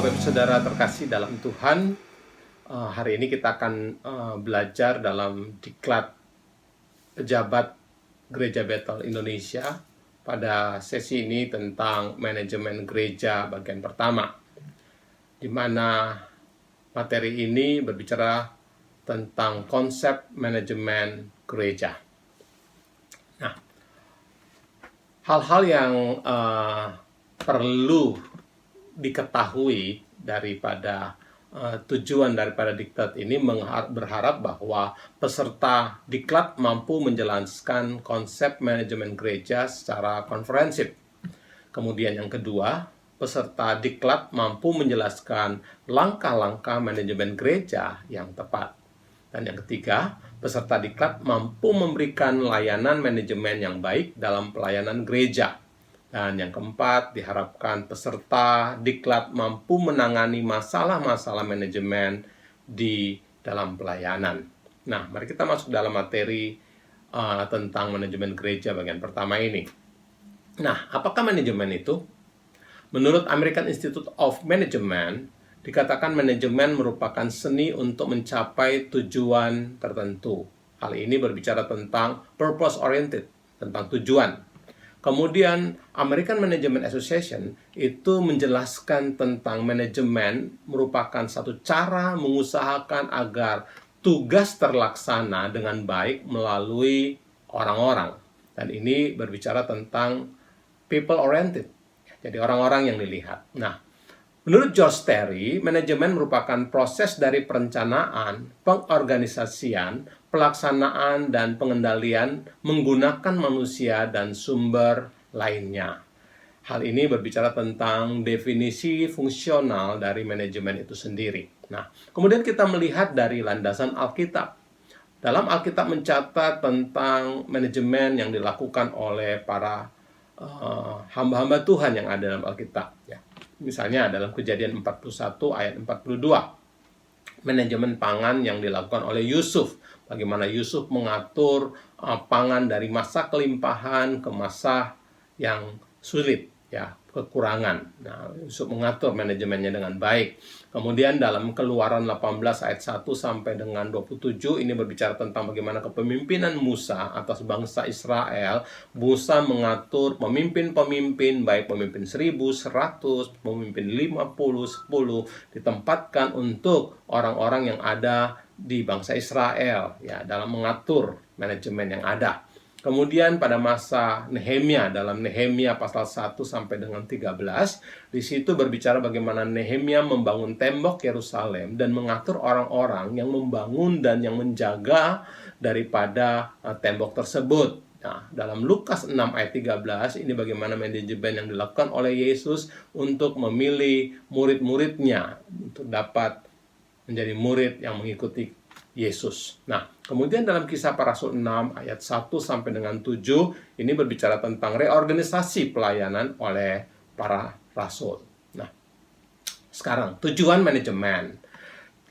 Bapak Ibu Saudara terkasih dalam Tuhan, hari ini kita akan belajar dalam Diklat Pejabat Gereja Bethel Indonesia pada sesi ini tentang manajemen gereja bagian pertama, di mana materi ini berbicara tentang konsep manajemen gereja. Nah, hal-hal yang perlu diketahui daripada tujuan daripada diklat ini berharap bahwa peserta diklat mampu menjelaskan konsep manajemen gereja secara komprehensif. Kemudian yang kedua, peserta diklat mampu menjelaskan langkah-langkah manajemen gereja yang tepat. Dan yang ketiga, peserta diklat mampu memberikan layanan manajemen yang baik dalam pelayanan gereja. Dan yang keempat, diharapkan peserta diklat mampu menangani masalah-masalah manajemen di dalam pelayanan. Nah, mari kita masuk dalam materi tentang manajemen gereja bagian pertama ini. Nah, apakah manajemen itu? Menurut American Institute of Management, dikatakan manajemen merupakan seni untuk mencapai tujuan tertentu. Hal ini berbicara tentang purpose oriented, tentang tujuan. Kemudian American Management Association itu menjelaskan tentang manajemen merupakan satu cara mengusahakan agar tugas terlaksana dengan baik melalui orang-orang. Dan ini berbicara tentang people oriented. Jadi orang-orang yang dilihat. Nah, menurut George Terry, manajemen merupakan proses dari perencanaan, pengorganisasian, pelaksanaan, dan pengendalian menggunakan manusia dan sumber lainnya. Hal ini berbicara tentang definisi fungsional dari manajemen itu sendiri. Nah, kemudian kita melihat dari landasan Alkitab. Dalam Alkitab mencatat tentang manajemen yang dilakukan oleh para hamba-hamba Tuhan yang ada dalam Alkitab. Ya. Misalnya dalam Kejadian 41 ayat 42. Manajemen pangan yang dilakukan oleh Yusuf. Bagaimana Yusuf mengatur pangan dari masa kelimpahan ke masa yang sulit, ya, kekurangan. Nah, Yusuf mengatur manajemennya dengan baik. Kemudian dalam Keluaran 18 ayat 1 sampai dengan 27 ini berbicara tentang bagaimana kepemimpinan Musa atas bangsa Israel. Musa mengatur pemimpin-pemimpin, baik pemimpin 1000, 100, pemimpin 50, 10 ditempatkan untuk orang-orang yang ada di bangsa Israel, ya, dalam mengatur manajemen yang ada. Kemudian pada masa Nehemia, dalam Nehemia pasal 1 sampai dengan 13, di situ berbicara bagaimana Nehemia membangun tembok Yerusalem dan mengatur orang-orang yang membangun dan yang menjaga daripada tembok tersebut. Nah, dalam Lukas 6 ayat 13, ini bagaimana manajemen yang dilakukan oleh Yesus untuk memilih murid-muridnya untuk dapat menjadi murid yang mengikuti Yesus. Nah, kemudian dalam Kisah Para Rasul 6 ayat 1 sampai dengan 7 ini berbicara tentang reorganisasi pelayanan oleh para rasul. Nah, sekarang tujuan manajemen.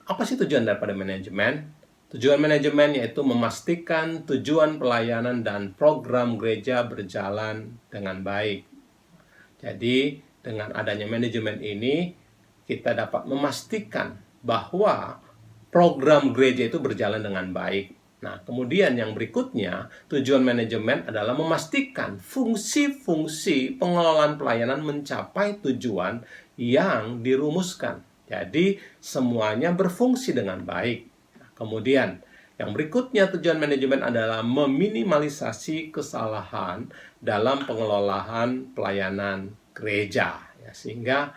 Apa sih tujuan daripada manajemen? Tujuan manajemen yaitu memastikan tujuan pelayanan dan program gereja berjalan dengan baik. Jadi, dengan adanya manajemen ini kita dapat memastikan bahwa program gereja itu berjalan dengan baik. Nah, kemudian yang berikutnya, tujuan manajemen adalah memastikan fungsi-fungsi pengelolaan pelayanan mencapai tujuan yang dirumuskan. Jadi, semuanya berfungsi dengan baik. Nah, kemudian, yang berikutnya tujuan manajemen adalah meminimalisasi kesalahan dalam pengelolaan pelayanan gereja. Ya, sehingga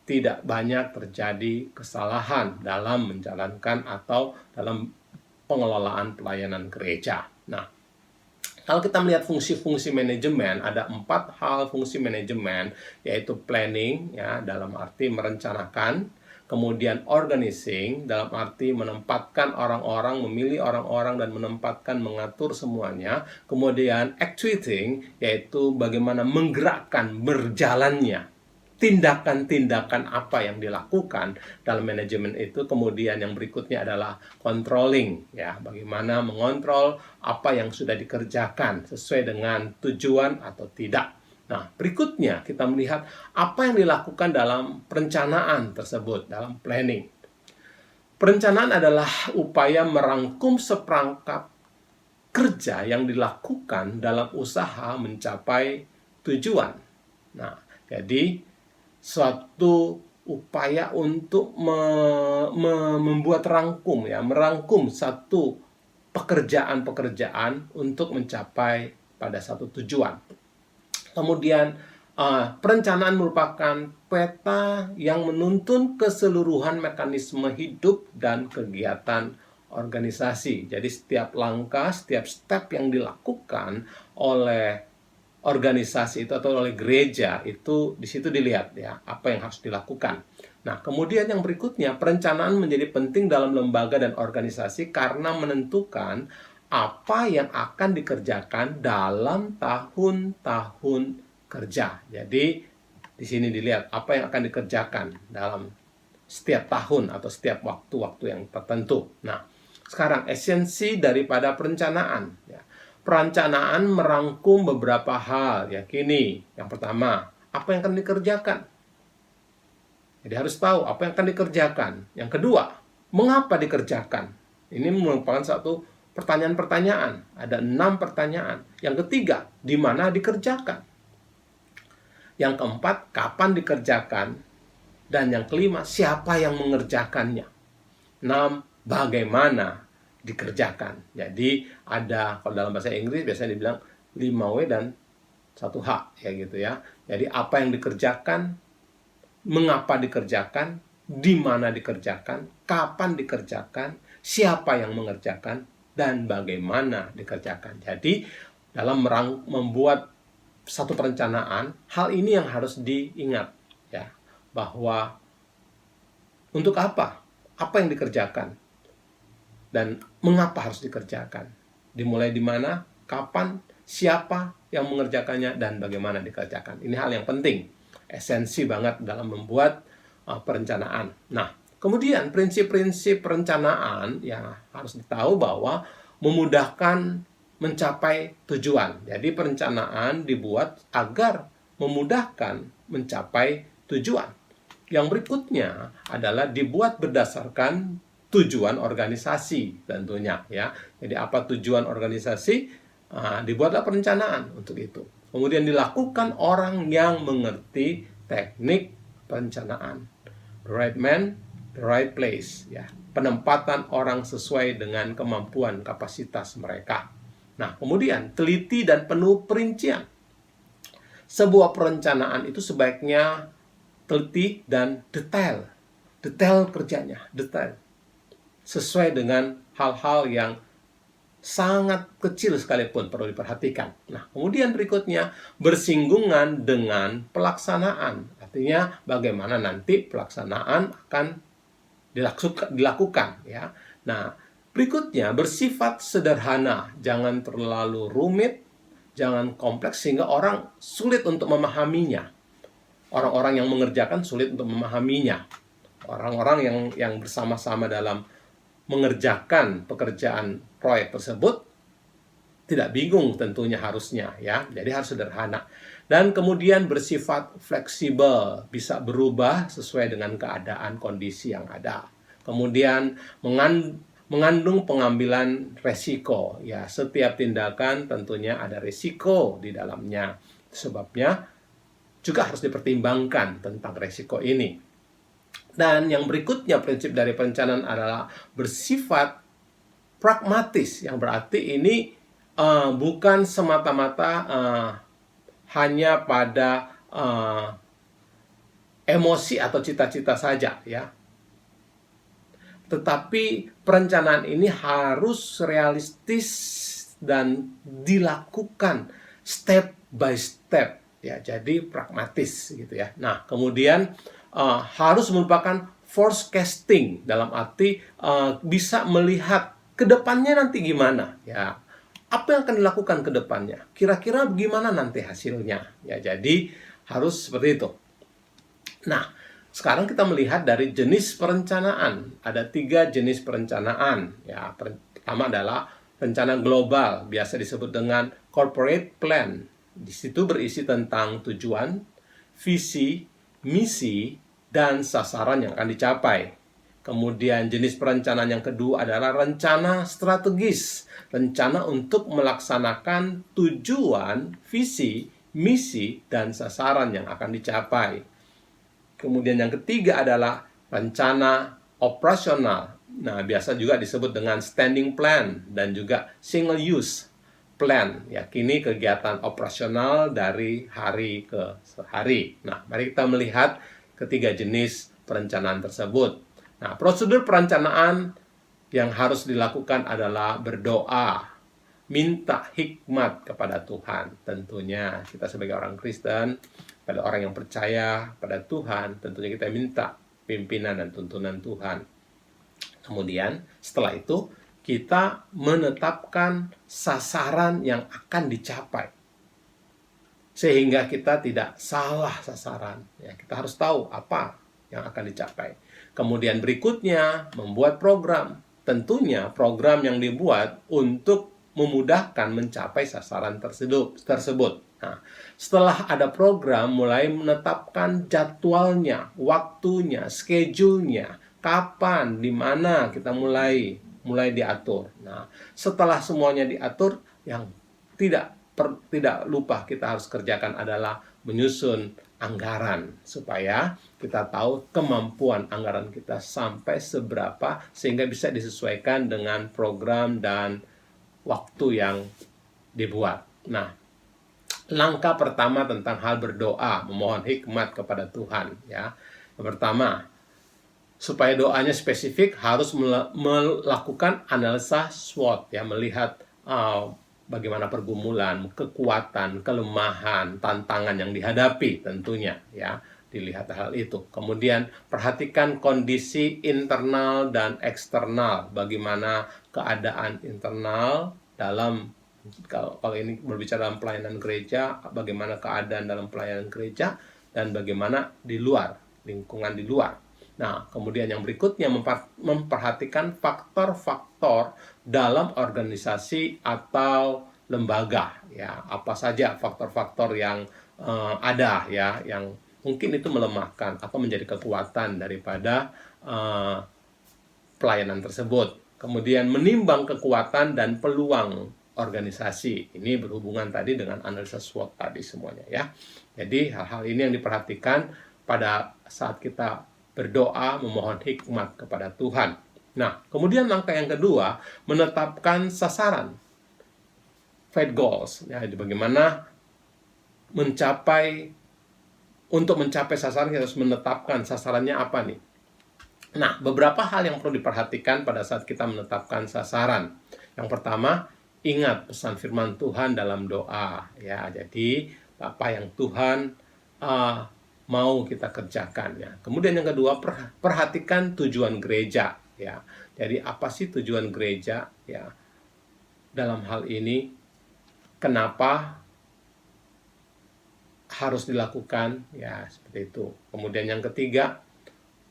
tidak banyak terjadi kesalahan dalam menjalankan atau dalam pengelolaan pelayanan gereja. Nah, kalau kita melihat fungsi-fungsi manajemen, ada 4 hal fungsi manajemen, yaitu planning, ya, dalam arti merencanakan, kemudian organizing, dalam arti menempatkan orang-orang, memilih orang-orang dan menempatkan, mengatur semuanya, kemudian actuating, yaitu bagaimana menggerakkan, berjalannya tindakan-tindakan apa yang dilakukan dalam manajemen itu. Kemudian yang berikutnya adalah controlling, ya, bagaimana mengontrol apa yang sudah dikerjakan sesuai dengan tujuan atau tidak. Nah, berikutnya kita melihat apa yang dilakukan dalam perencanaan tersebut, dalam planning. Perencanaan adalah upaya merangkum seperangkat kerja yang dilakukan dalam usaha mencapai tujuan. Nah, jadi suatu upaya untuk membuat merangkum satu pekerjaan-pekerjaan untuk mencapai pada satu tujuan. Kemudian perencanaan merupakan peta yang menuntun keseluruhan mekanisme hidup dan kegiatan organisasi. Jadi setiap langkah, setiap step yang dilakukan oleh organisasi itu atau oleh gereja itu di situ dilihat ya apa yang harus dilakukan. Nah, kemudian yang berikutnya, perencanaan menjadi penting dalam lembaga dan organisasi karena menentukan apa yang akan dikerjakan dalam tahun-tahun kerja. Jadi di sini dilihat apa yang akan dikerjakan dalam setiap tahun atau setiap waktu-waktu yang tertentu. Nah, sekarang esensi daripada perencanaan ya. Perencanaan merangkum beberapa hal. Yakini, yang pertama, apa yang akan dikerjakan? Jadi harus tahu apa yang akan dikerjakan. Yang kedua, mengapa dikerjakan? Ini merupakan satu pertanyaan-pertanyaan. Ada 6 pertanyaan. Yang ketiga, di mana dikerjakan? Yang keempat, kapan dikerjakan? Dan yang kelima, siapa yang mengerjakannya? 6, bagaimana dikerjakan. Jadi ada, kalau dalam bahasa Inggris biasanya dibilang 5W dan 1H ya gitu ya. Jadi apa yang dikerjakan, mengapa dikerjakan, di mana dikerjakan, kapan dikerjakan, siapa yang mengerjakan, dan bagaimana dikerjakan. Jadi dalam membuat satu perencanaan, hal ini yang harus diingat ya, bahwa untuk apa yang dikerjakan, dan mengapa harus dikerjakan. Dimulai di mana, kapan, siapa yang mengerjakannya, dan bagaimana dikerjakan. Ini hal yang penting, esensi banget dalam membuat perencanaan. Nah, kemudian prinsip-prinsip perencanaan yang harus ditahu bahwa memudahkan mencapai tujuan. Jadi perencanaan dibuat agar memudahkan mencapai tujuan. Yang berikutnya adalah dibuat berdasarkan tujuan organisasi tentunya ya. Jadi apa tujuan organisasi? Dibuatlah perencanaan untuk itu. Kemudian dilakukan orang yang mengerti teknik perencanaan. The right man, the right place ya. Penempatan orang sesuai dengan kemampuan kapasitas mereka. Nah, kemudian teliti dan penuh perincian. Sebuah perencanaan itu sebaiknya teliti dan detail. Detail kerjanya, detail. Sesuai dengan hal-hal yang sangat kecil sekalipun perlu diperhatikan. Nah, kemudian berikutnya bersinggungan dengan pelaksanaan. Artinya bagaimana nanti pelaksanaan akan dilakukan ya. Nah, berikutnya bersifat sederhana, jangan terlalu rumit, jangan kompleks sehingga orang sulit untuk memahaminya. Orang-orang yang mengerjakan sulit untuk memahaminya. Orang-orang yang bersama-sama dalam mengerjakan pekerjaan proyek tersebut tidak bingung tentunya harusnya ya. Jadi harus sederhana. Dan kemudian bersifat fleksibel, bisa berubah sesuai dengan keadaan kondisi yang ada. Kemudian mengandung pengambilan resiko ya. Setiap tindakan tentunya ada resiko di dalamnya. Sebabnya juga harus dipertimbangkan tentang resiko ini. Dan yang berikutnya prinsip dari perencanaan adalah bersifat pragmatis, yang berarti ini bukan semata-mata hanya pada emosi atau cita-cita saja ya. Tetapi perencanaan ini harus realistis dan dilakukan step by step ya. Jadi pragmatis gitu ya. Nah, kemudian harus merupakan forecasting dalam arti bisa melihat ke depannya nanti gimana ya. Apa yang akan dilakukan ke depannya? Kira-kira bagaimana nanti hasilnya? Ya, jadi harus seperti itu. Nah, sekarang kita melihat dari jenis perencanaan. Ada 3 jenis perencanaan. Ya, pertama adalah rencana global, biasa disebut dengan corporate plan. Di situ berisi tentang tujuan, visi, misi, dan sasaran yang akan dicapai. Kemudian jenis perencanaan yang kedua adalah rencana strategis. Rencana untuk melaksanakan tujuan, visi, misi, dan sasaran yang akan dicapai. Kemudian yang ketiga adalah rencana operasional. Nah, biasa juga disebut dengan standing plan dan juga single use plan. Yakini kegiatan operasional dari hari ke hari. Nah, mari kita melihat ketiga jenis perencanaan tersebut. Nah, prosedur perencanaan yang harus dilakukan adalah berdoa, minta hikmat kepada Tuhan. Tentunya kita sebagai orang Kristen, pada orang yang percaya pada Tuhan, tentunya kita minta pimpinan dan tuntunan Tuhan. Kemudian setelah itu kita menetapkan sasaran yang akan dicapai. Sehingga kita tidak salah sasaran. Ya, kita harus tahu apa yang akan dicapai. Kemudian berikutnya membuat program. Tentunya program yang dibuat untuk memudahkan mencapai sasaran tersebut. Nah, setelah ada program, mulai menetapkan jadwalnya, waktunya, schedule-nya, kapan, di mana kita mulai diatur. Nah, setelah semuanya diatur, yang tidak lupa kita harus kerjakan adalah menyusun anggaran supaya kita tahu kemampuan anggaran kita sampai seberapa sehingga bisa disesuaikan dengan program dan waktu yang dibuat. Nah, langkah pertama tentang hal berdoa, memohon hikmat kepada Tuhan, ya. Yang pertama, supaya doanya spesifik harus melakukan analisa SWOT, ya, melihat bagaimana pergumulan, kekuatan, kelemahan, tantangan yang dihadapi tentunya, ya, dilihat hal itu. Kemudian perhatikan kondisi internal dan eksternal, bagaimana keadaan internal dalam, kalau ini berbicara dalam pelayanan gereja, bagaimana keadaan dalam pelayanan gereja dan bagaimana di luar, lingkungan di luar. Nah, kemudian yang berikutnya memperhatikan faktor-faktor dalam organisasi atau lembaga, ya, apa saja faktor-faktor yang ada, ya, yang mungkin itu melemahkan atau menjadi kekuatan daripada pelayanan tersebut. Kemudian menimbang kekuatan dan peluang organisasi. Ini berhubungan tadi dengan analisa SWOT tadi semuanya, ya. Jadi hal-hal ini yang diperhatikan pada saat kita berdoa memohon hikmat kepada Tuhan. Nah, kemudian langkah yang kedua, menetapkan sasaran. Faith goals. Ya, bagaimana untuk mencapai sasaran kita harus menetapkan sasarannya apa nih. Nah, beberapa hal yang perlu diperhatikan pada saat kita menetapkan sasaran. Yang pertama, ingat pesan firman Tuhan dalam doa, ya. Jadi apa yang Tuhan mau kita kerjakan, ya. Kemudian yang kedua, perhatikan tujuan gereja, ya. Jadi apa sih tujuan gereja, ya, dalam hal ini, kenapa harus dilakukan, ya, seperti itu. Kemudian yang ketiga,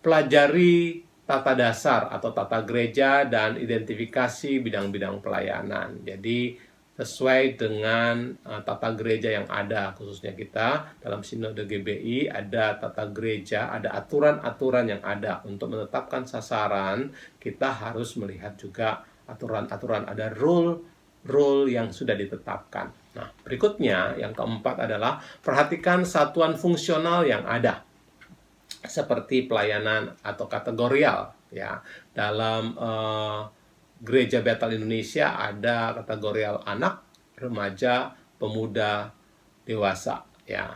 pelajari tata dasar atau tata gereja dan identifikasi bidang-bidang pelayanan. Jadi sesuai dengan tata gereja yang ada, khususnya kita dalam Sinode GBI ada tata gereja, ada aturan-aturan yang ada. Untuk menetapkan sasaran, kita harus melihat juga aturan-aturan, ada rule yang sudah ditetapkan. Nah, berikutnya yang keempat adalah perhatikan satuan fungsional yang ada, seperti pelayanan atau kategorial, ya. Dalam Gereja Bethel Indonesia ada kategorial anak, remaja, pemuda, dewasa, ya.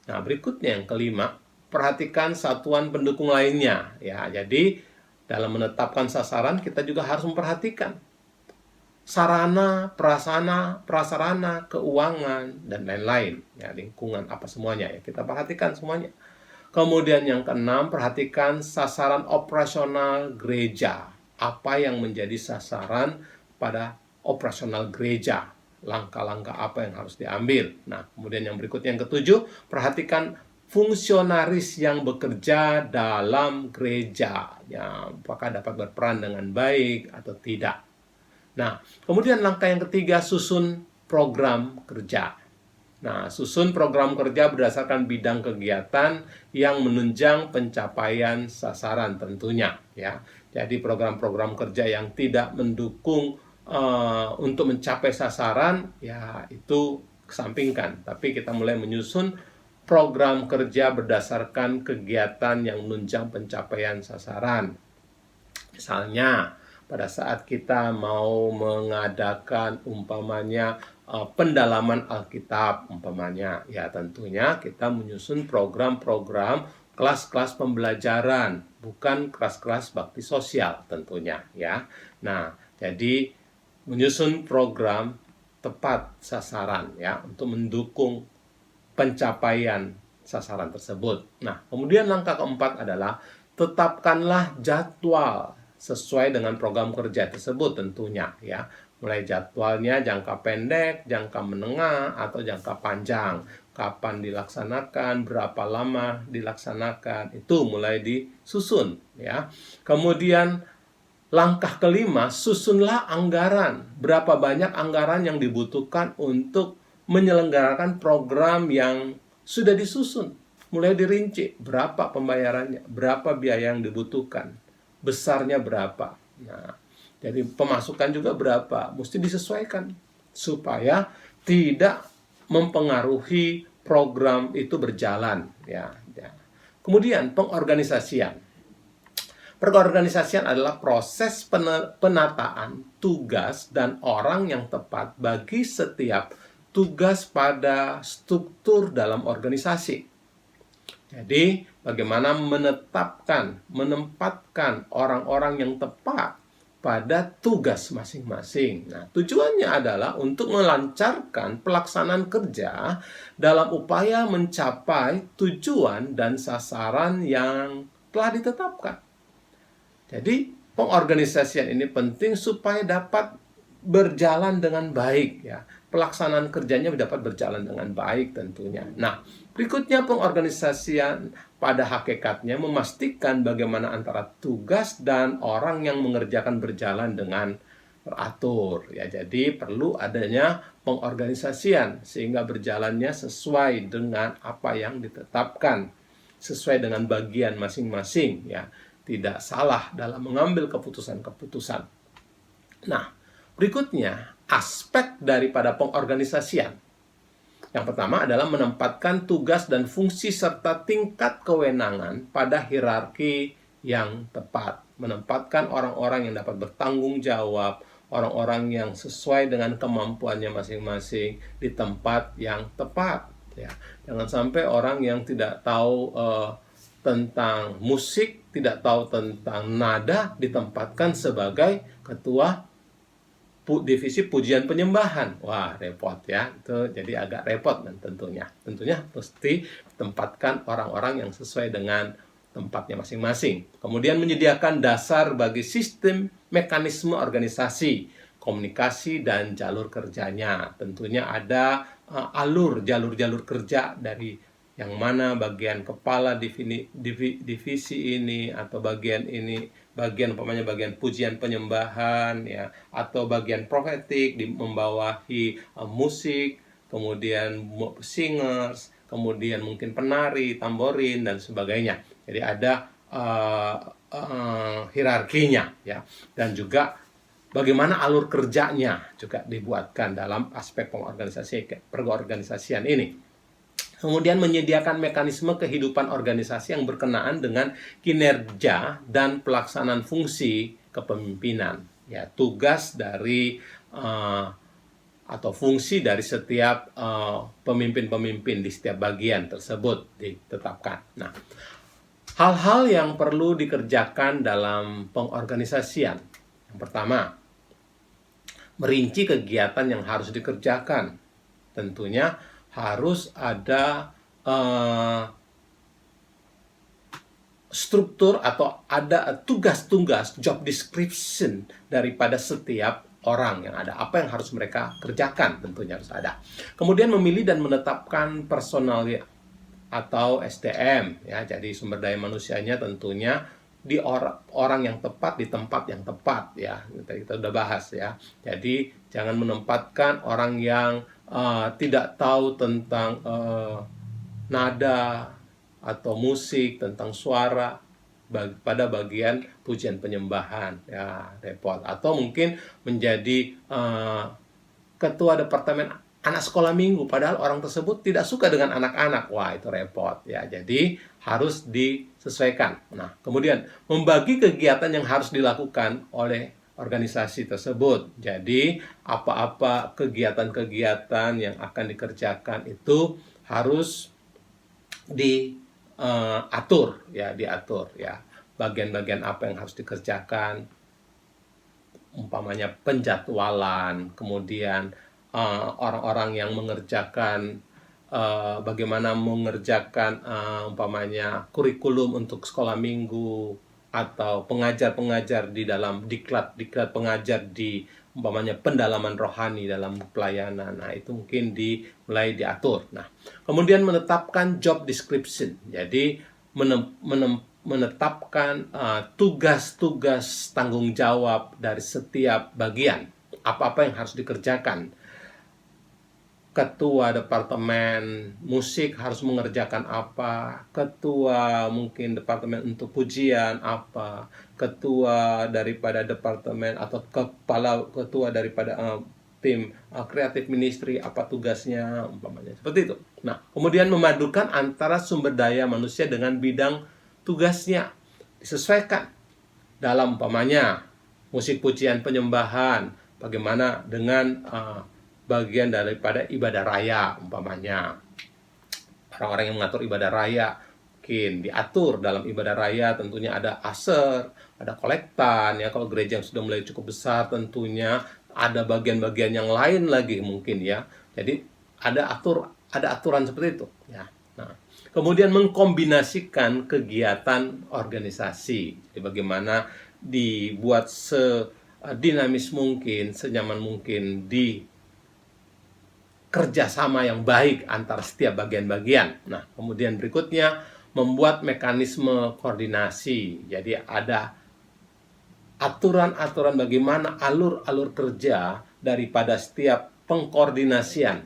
Nah, berikutnya yang kelima, perhatikan satuan pendukung lainnya, ya. Jadi dalam menetapkan sasaran kita juga harus memperhatikan sarana, prasarana, keuangan dan lain-lain, ya, lingkungan apa semuanya, ya, kita perhatikan semuanya. Kemudian yang keenam, perhatikan sasaran operasional gereja. Apa yang menjadi sasaran pada operasional gereja, langkah-langkah apa yang harus diambil. Nah, kemudian yang berikutnya yang ketujuh, perhatikan fungsionaris yang bekerja dalam gereja, ya, apakah dapat berperan dengan baik atau tidak. Nah, kemudian langkah yang ketiga, susun program kerja. Nah, susun program kerja berdasarkan bidang kegiatan yang menunjang pencapaian sasaran tentunya, ya. Jadi program-program kerja yang tidak mendukung untuk mencapai sasaran, ya itu kesampingkan. Tapi kita mulai menyusun program kerja berdasarkan kegiatan yang menunjang pencapaian sasaran. Misalnya, pada saat kita mau mengadakan umpamanya pendalaman Alkitab umpamanya, ya tentunya kita menyusun program-program kelas-kelas pembelajaran, bukan kelas-kelas bakti sosial tentunya, ya. Nah, jadi menyusun program tepat sasaran, ya, untuk mendukung pencapaian sasaran tersebut. Nah, kemudian langkah keempat adalah tetapkanlah jadwal sesuai dengan program kerja tersebut tentunya, ya. Mulai jadwalnya jangka pendek, jangka menengah, atau jangka panjang. Kapan dilaksanakan, berapa lama dilaksanakan, itu mulai disusun, ya. Kemudian langkah kelima, susunlah anggaran. Berapa banyak anggaran yang dibutuhkan untuk menyelenggarakan program yang sudah disusun. Mulai dirinci, berapa pembayarannya, berapa biaya yang dibutuhkan, besarnya berapa. Nah, jadi pemasukan juga berapa, mesti disesuaikan supaya tidak mempengaruhi program itu berjalan, ya. Kemudian pengorganisasian. Pengorganisasian adalah proses penataan tugas dan orang yang tepat bagi setiap tugas pada struktur dalam organisasi. Jadi, bagaimana menempatkan orang-orang yang tepat pada tugas masing-masing. Nah, tujuannya adalah untuk melancarkan pelaksanaan kerja dalam upaya mencapai tujuan dan sasaran yang telah ditetapkan. Jadi, pengorganisasian ini penting supaya dapat berjalan dengan baik, ya. Pelaksanaan kerjanya dapat berjalan dengan baik tentunya. Nah, berikutnya pengorganisasian pada hakikatnya memastikan bagaimana antara tugas dan orang yang mengerjakan berjalan dengan teratur, ya. Jadi perlu adanya pengorganisasian sehingga berjalannya sesuai dengan apa yang ditetapkan, sesuai dengan bagian masing-masing, ya. Tidak salah dalam mengambil keputusan-keputusan. Nah, berikutnya aspek daripada pengorganisasian. Yang pertama adalah menempatkan tugas dan fungsi serta tingkat kewenangan pada hierarki yang tepat. Menempatkan orang-orang yang dapat bertanggung jawab, orang-orang yang sesuai dengan kemampuannya masing-masing di tempat yang tepat. Ya. Jangan sampai orang yang tidak tahu tentang musik, tidak tahu tentang nada ditempatkan sebagai ketua divisi pujian penyembahan. Wah, repot ya. Itu jadi agak repot dan tentunya mesti tempatkan orang-orang yang sesuai dengan tempatnya masing-masing. Kemudian menyediakan dasar bagi sistem mekanisme organisasi, komunikasi dan jalur kerjanya. Tentunya ada jalur kerja dari yang mana bagian kepala divisi ini atau bagian ini, bagian pujian penyembahan, ya, atau bagian profetik membawahi musik, kemudian singers, kemudian mungkin penari, tamborin dan sebagainya. Jadi ada hierarkinya, ya, dan juga bagaimana alur kerjanya juga dibuatkan dalam aspek pengorganisasian ini. Kemudian menyediakan mekanisme kehidupan organisasi yang berkenaan dengan kinerja dan pelaksanaan fungsi kepemimpinan. Ya, tugas dari atau fungsi dari setiap pemimpin-pemimpin di setiap bagian tersebut ditetapkan. Nah, hal-hal yang perlu dikerjakan dalam pengorganisasian. Yang pertama, merinci kegiatan yang harus dikerjakan. Tentunya harus ada struktur atau ada tugas-tugas, job description daripada setiap orang yang ada. Apa yang harus mereka kerjakan tentunya harus ada. Kemudian memilih dan menetapkan personal atau SDM, ya. Jadi sumber daya manusianya tentunya di orang yang tepat di tempat yang tepat, ya. Kita udah bahas, ya. Jadi jangan menempatkan orang yang tidak tahu tentang nada atau musik, tentang suara pada bagian pujian penyembahan, ya repot. Atau mungkin menjadi ketua departemen anak sekolah minggu, padahal orang tersebut tidak suka dengan anak-anak. Wah, itu repot ya. Jadi harus disesuaikan. Nah, kemudian membagi kegiatan yang harus dilakukan oleh organisasi tersebut. Jadi apa-apa kegiatan-kegiatan yang akan dikerjakan itu harus diatur ya. Bagian-bagian apa yang harus dikerjakan, umpamanya penjadwalan, kemudian orang-orang yang mengerjakan bagaimana mengerjakan umpamanya kurikulum untuk sekolah minggu, atau pengajar-pengajar di dalam diklat pengajar di umpamanya pendalaman rohani dalam pelayanan. Nah, itu mungkin mulai diatur. Nah, kemudian menetapkan job description. Jadi menetapkan tugas-tugas tanggung jawab dari setiap bagian. Apa-apa yang harus dikerjakan. Ketua departemen musik harus mengerjakan apa, ketua mungkin departemen untuk pujian apa, ketua daripada departemen atau ketua daripada tim kreatif ministry apa tugasnya, umpamanya seperti itu. Nah, kemudian memadukan antara sumber daya manusia dengan bidang tugasnya, disesuaikan dalam umpamanya musik pujian penyembahan, bagaimana dengan bagian daripada ibadah raya, umpamanya orang-orang yang mengatur ibadah raya mungkin diatur dalam ibadah raya. Tentunya ada aser, ada kolektan ya. Kalau gereja yang sudah mulai cukup besar, tentunya ada bagian-bagian yang lain lagi mungkin ya. Jadi ada aturan seperti itu ya. Nah, kemudian mengkombinasikan kegiatan organisasi. Jadi bagaimana dibuat sedinamis mungkin, senyaman mungkin di kerjasama yang baik antara setiap bagian-bagian. Nah, kemudian berikutnya membuat mekanisme koordinasi. Jadi ada aturan-aturan bagaimana alur-alur kerja daripada setiap pengkoordinasian,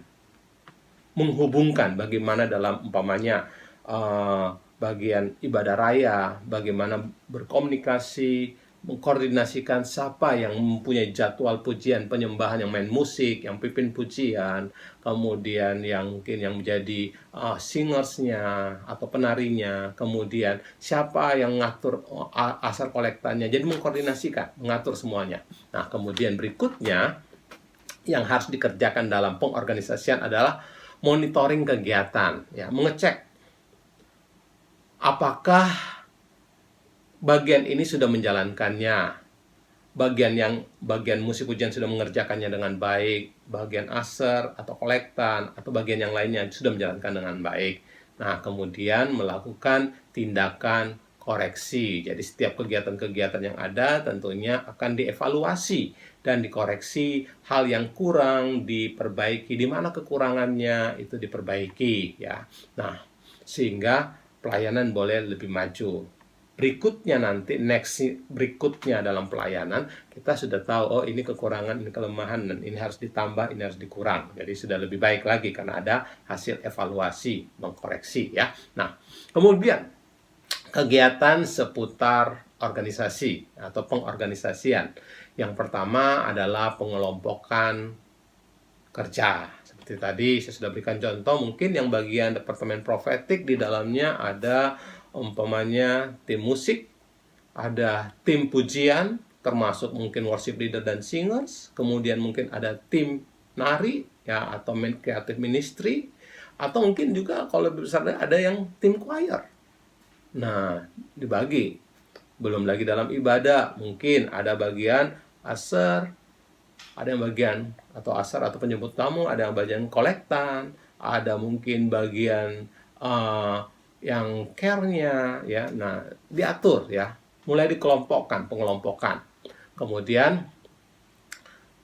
menghubungkan bagaimana dalam umpamanya bagian ibadah raya, bagaimana berkomunikasi, mengkoordinasikan siapa yang mempunyai jadwal pujian penyembahan, yang main musik, yang pimpin pujian, kemudian yang mungkin yang menjadi singersnya atau penarinya, kemudian siapa yang mengatur asal kolektannya. Jadi mengkoordinasikan, mengatur semuanya. Nah, kemudian berikutnya yang harus dikerjakan dalam pengorganisasian adalah monitoring kegiatan, ya, mengecek apakah bagian ini sudah menjalankannya, bagian musik pujian sudah mengerjakannya dengan baik, bagian aser atau kolektan atau bagian yang lainnya sudah menjalankan dengan baik. Nah, kemudian melakukan tindakan koreksi. Jadi setiap kegiatan-kegiatan yang ada tentunya akan dievaluasi dan dikoreksi, hal yang kurang diperbaiki, di mana kekurangannya itu diperbaiki ya. Nah, sehingga pelayanan boleh lebih maju. Berikutnya nanti berikutnya dalam pelayanan kita sudah tahu, oh ini kekurangan, ini kelemahan, dan ini harus ditambah, ini harus dikurang. Jadi sudah lebih baik lagi karena ada hasil evaluasi, mengkoreksi ya. Nah, kemudian kegiatan seputar organisasi atau pengorganisasian. Yang pertama adalah pengelompokan kerja. Seperti tadi saya sudah berikan contoh, mungkin yang bagian departemen profetik di dalamnya ada umpamanya tim musik, ada tim pujian, termasuk mungkin worship leader dan singers, kemudian mungkin ada tim nari ya atau creative ministry, atau mungkin juga kalau lebih besar ada yang tim choir. Nah, dibagi. Belum lagi dalam ibadah, mungkin ada bagian aser, ada yang bagian atau aser atau penyebut tamu, ada yang bagian kolektan, ada mungkin bagian yang care-nya ya. Nah, diatur ya. Mulai dikelompokkan, pengelompokan. Kemudian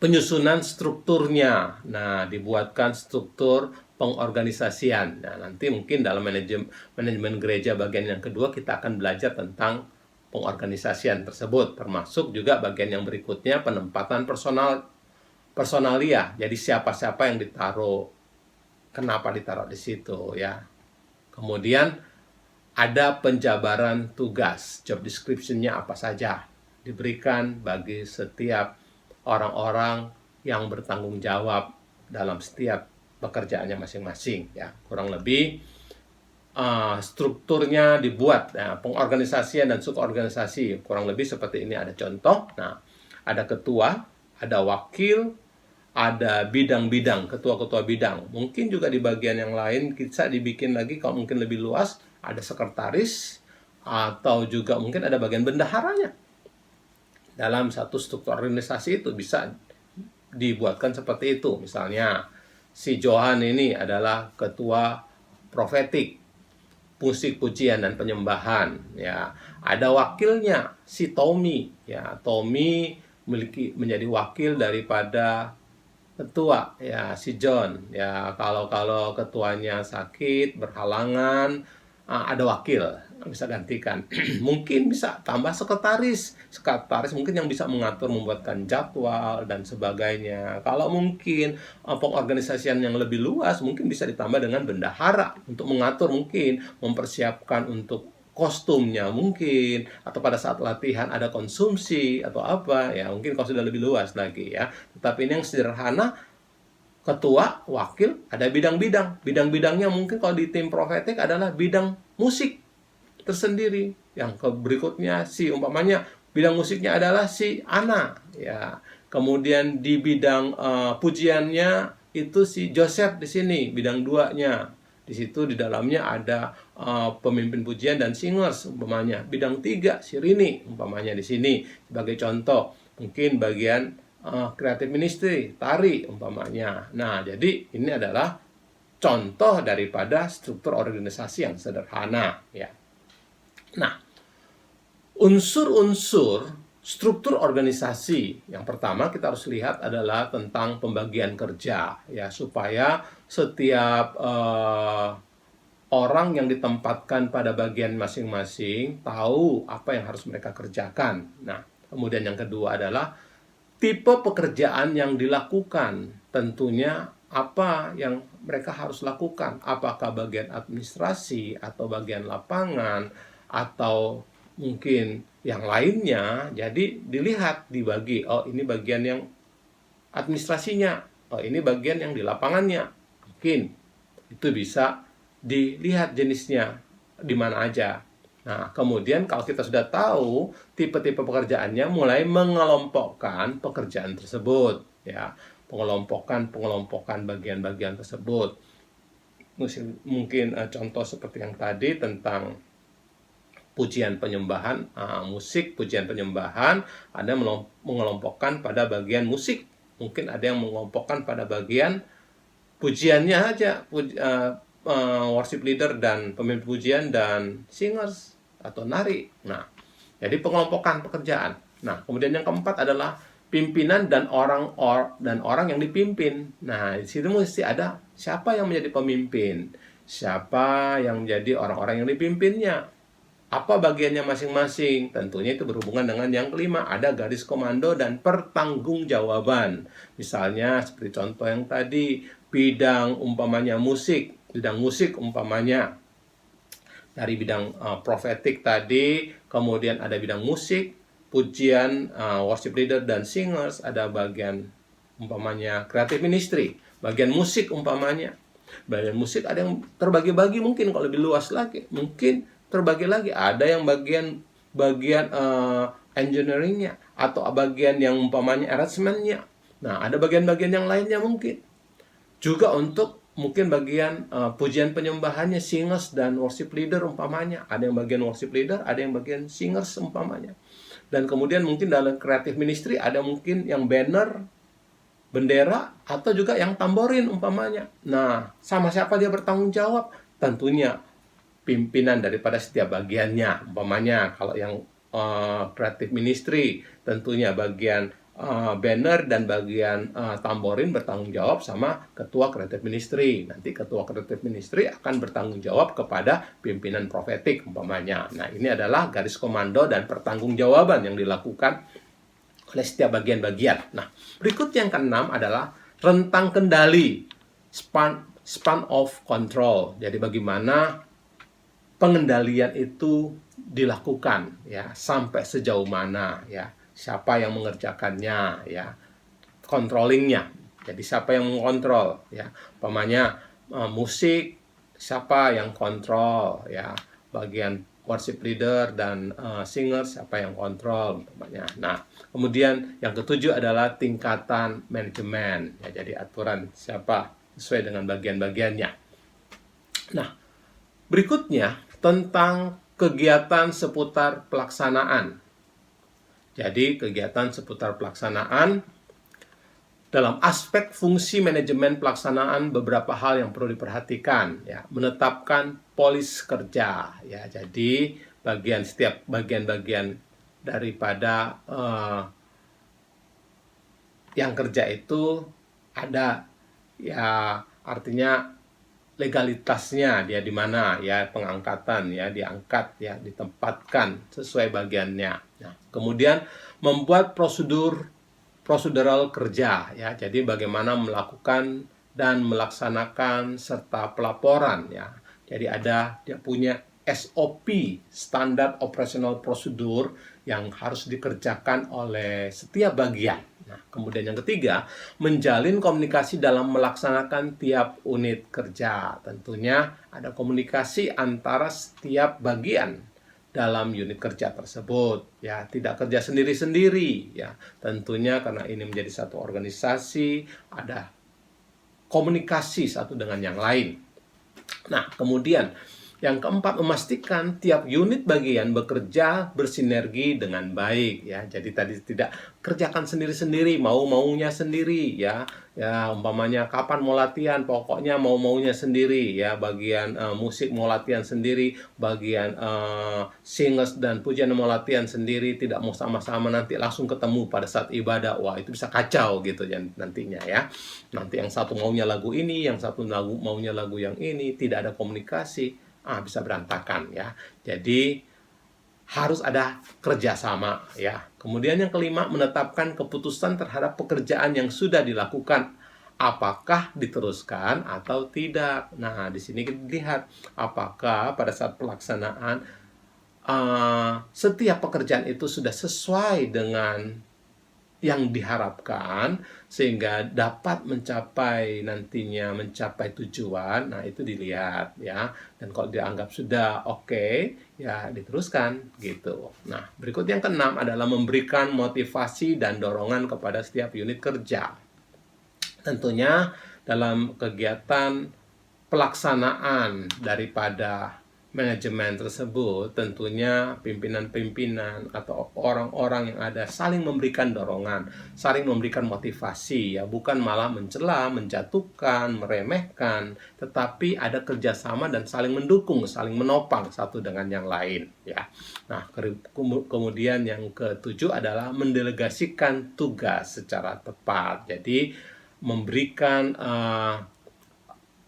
penyusunan strukturnya. Nah, dibuatkan struktur pengorganisasian. Nah, nanti mungkin dalam manajemen gereja bagian yang kedua kita akan belajar tentang pengorganisasian tersebut, termasuk juga bagian yang berikutnya penempatan personal personalia. Jadi siapa-siapa yang ditaruh, kenapa ditaruh di situ ya. Kemudian ada penjabaran tugas, job description-nya apa saja diberikan bagi setiap orang-orang yang bertanggung jawab dalam setiap pekerjaannya masing-masing ya. Kurang lebih strukturnya dibuat, pengorganisasian dan suborganisasi kurang lebih seperti ini. Ada contoh, ada ketua, ada wakil, ada bidang-bidang, ketua-ketua bidang. Mungkin juga di bagian yang lain bisa dibikin lagi kalau mungkin lebih luas, ada sekretaris, atau juga mungkin ada bagian bendaharanya. Dalam satu struktur organisasi itu bisa dibuatkan seperti itu. Misalnya, si Johan ini adalah ketua profetik, musik, pujian, dan penyembahan. Ya, ada wakilnya, si Tommy. Ya, Tommy menjadi wakil daripada ketua ya, si John ya. Kalau ketuanya sakit berhalangan, ada wakil bisa gantikan. Mungkin bisa tambah sekretaris mungkin yang bisa mengatur, membuatkan jadwal dan sebagainya. Kalau mungkin pengorganisasian yang lebih luas, mungkin bisa ditambah dengan bendahara untuk mengatur, mungkin mempersiapkan untuk kostumnya mungkin, atau pada saat latihan ada konsumsi atau apa ya, mungkin kalau sudah lebih luas lagi ya. Tetapi ini yang sederhana, ketua, wakil, ada bidang-bidang. Bidang-bidangnya mungkin kalau di tim profetik adalah bidang musik tersendiri. Yang berikutnya umpamanya bidang musiknya adalah si Ana ya. Kemudian di bidang pujiannya itu si Joseph di sini, bidang 2-nya. Di situ di dalamnya ada pemimpin pujian dan singers umpamanya. Bidang 3 si Rini umpamanya di sini sebagai contoh. Mungkin bagian creative ministry, tari umpamanya. Nah, jadi ini adalah contoh daripada struktur organisasi yang sederhana ya. Nah, unsur-unsur struktur organisasi yang pertama kita harus lihat adalah tentang pembagian kerja ya, supaya setiap orang yang ditempatkan pada bagian masing-masing tahu apa yang harus mereka kerjakan. Nah, kemudian yang kedua adalah tipe pekerjaan yang dilakukan. Tentunya apa yang mereka harus lakukan, apakah bagian administrasi atau bagian lapangan atau mungkin yang lainnya. Jadi dilihat, dibagi, oh ini bagian yang administrasinya, oh ini bagian yang di lapangannya. Mungkin itu bisa dilihat jenisnya di mana aja. Nah, kemudian kalau kita sudah tahu tipe-tipe pekerjaannya, mulai mengelompokkan pekerjaan tersebut ya, pengelompokan bagian-bagian tersebut. Mungkin contoh seperti yang tadi tentang pujian penyembahan, musik pujian penyembahan, ada mengelompokkan pada bagian musik, mungkin ada yang mengelompokkan pada bagian pujiannya aja, worship leader dan pemimpin pujian dan singers atau nari. Nah, jadi pengelompokan pekerjaan. Nah, kemudian yang keempat adalah pimpinan dan orang yang dipimpin. Nah, di situ mesti ada siapa yang menjadi pemimpin, siapa yang menjadi orang-orang yang dipimpinnya, apa bagiannya masing-masing. Tentunya itu berhubungan dengan yang kelima, ada garis komando dan pertanggungjawaban. Misalnya seperti contoh yang tadi, bidang umpamanya musik, bidang musik umpamanya dari bidang profetik tadi, kemudian ada bidang musik, pujian, worship leader dan singers, ada bagian umpamanya creative ministry, bagian musik umpamanya. Bagian musik ada yang terbagi-bagi, mungkin kalau lebih luas lagi, mungkin terbagi lagi, ada yang bagian engineeringnya atau bagian yang umpamanya arrangementnya. Nah, ada bagian-bagian yang lainnya mungkin juga untuk mungkin bagian pujian penyembahannya, singers dan worship leader umpamanya. Ada yang bagian worship leader, ada yang bagian singers umpamanya. Dan kemudian mungkin dalam creative ministry ada mungkin yang banner, bendera, atau juga yang tamborin umpamanya. Nah, sama siapa dia bertanggung jawab? Tentunya pimpinan daripada setiap bagiannya. Umpamanya kalau yang creative ministry, tentunya bagian banner dan bagian tamborin bertanggung jawab sama ketua creative ministry. Nanti ketua creative ministry akan bertanggung jawab kepada pimpinan profetik umpamanya. Nah, ini adalah garis komando dan pertanggungjawaban yang dilakukan oleh setiap bagian-bagian. Nah, berikut yang keenam adalah rentang kendali, span of control. Jadi bagaimana pengendalian itu dilakukan, ya, sampai sejauh mana, ya, siapa yang mengerjakannya, ya, controllingnya. Jadi siapa yang mengontrol, ya, umpamanya musik, siapa yang kontrol, ya, bagian worship leader dan singer siapa yang kontrol, umpamanya. Nah, kemudian yang ketujuh adalah tingkatan manajemen, ya, jadi aturan siapa sesuai dengan bagian-bagiannya. Nah, berikutnya tentang kegiatan seputar pelaksanaan. Jadi kegiatan seputar pelaksanaan dalam aspek fungsi manajemen pelaksanaan beberapa hal yang perlu diperhatikan, ya. Menetapkan polis kerja, ya. Jadi setiap bagian-bagian daripada yang kerja itu ada, ya, artinya legalitasnya dia di mana, ya, pengangkatan, ya, diangkat, ya, ditempatkan sesuai bagiannya. Nah, kemudian membuat prosedural kerja, ya. Jadi bagaimana melakukan dan melaksanakan serta pelaporan, ya. Jadi dia punya SOP, Standard Operational Procedure, yang harus dikerjakan oleh setiap bagian. Nah, kemudian yang ketiga, menjalin komunikasi dalam melaksanakan tiap unit kerja. Tentunya ada komunikasi antara setiap bagian dalam unit kerja tersebut, ya, tidak kerja sendiri-sendiri, ya. Tentunya karena ini menjadi satu organisasi, ada komunikasi satu dengan yang lain. Nah, kemudian yang keempat, memastikan tiap unit bagian bekerja bersinergi dengan baik, ya. Jadi tadi tidak kerjakan sendiri-sendiri, mau-maunya sendiri, ya. Ya, umpamanya kapan mau latihan, pokoknya mau-maunya sendiri, ya. Bagian musik mau latihan sendiri, bagian singers dan pujian mau latihan sendiri, tidak mau sama-sama, nanti langsung ketemu pada saat ibadah. Wah, itu bisa kacau gitu ya nantinya, ya. Nanti yang satu maunya lagu ini, yang satu maunya lagu yang ini, tidak ada komunikasi. Bisa berantakan, ya. Jadi harus ada kerjasama, ya. Kemudian yang kelima, menetapkan keputusan terhadap pekerjaan yang sudah dilakukan, apakah diteruskan atau tidak. Nah, di sini kita lihat apakah pada saat pelaksanaan setiap pekerjaan itu sudah sesuai dengan yang diharapkan sehingga dapat nantinya mencapai tujuan. Nah, itu dilihat, ya. Dan kalau dianggap sudah oke, ya, diteruskan gitu. Nah, berikut yang keenam adalah memberikan motivasi dan dorongan kepada setiap unit kerja. Tentunya dalam kegiatan pelaksanaan daripada manajemen tersebut, tentunya pimpinan-pimpinan atau orang-orang yang ada saling memberikan dorongan, saling memberikan motivasi, ya, bukan malah mencela, menjatuhkan, meremehkan, tetapi ada kerjasama dan saling mendukung, saling menopang satu dengan yang lain, ya. Nah, kemudian yang ketujuh adalah mendelegasikan tugas secara tepat. Jadi memberikan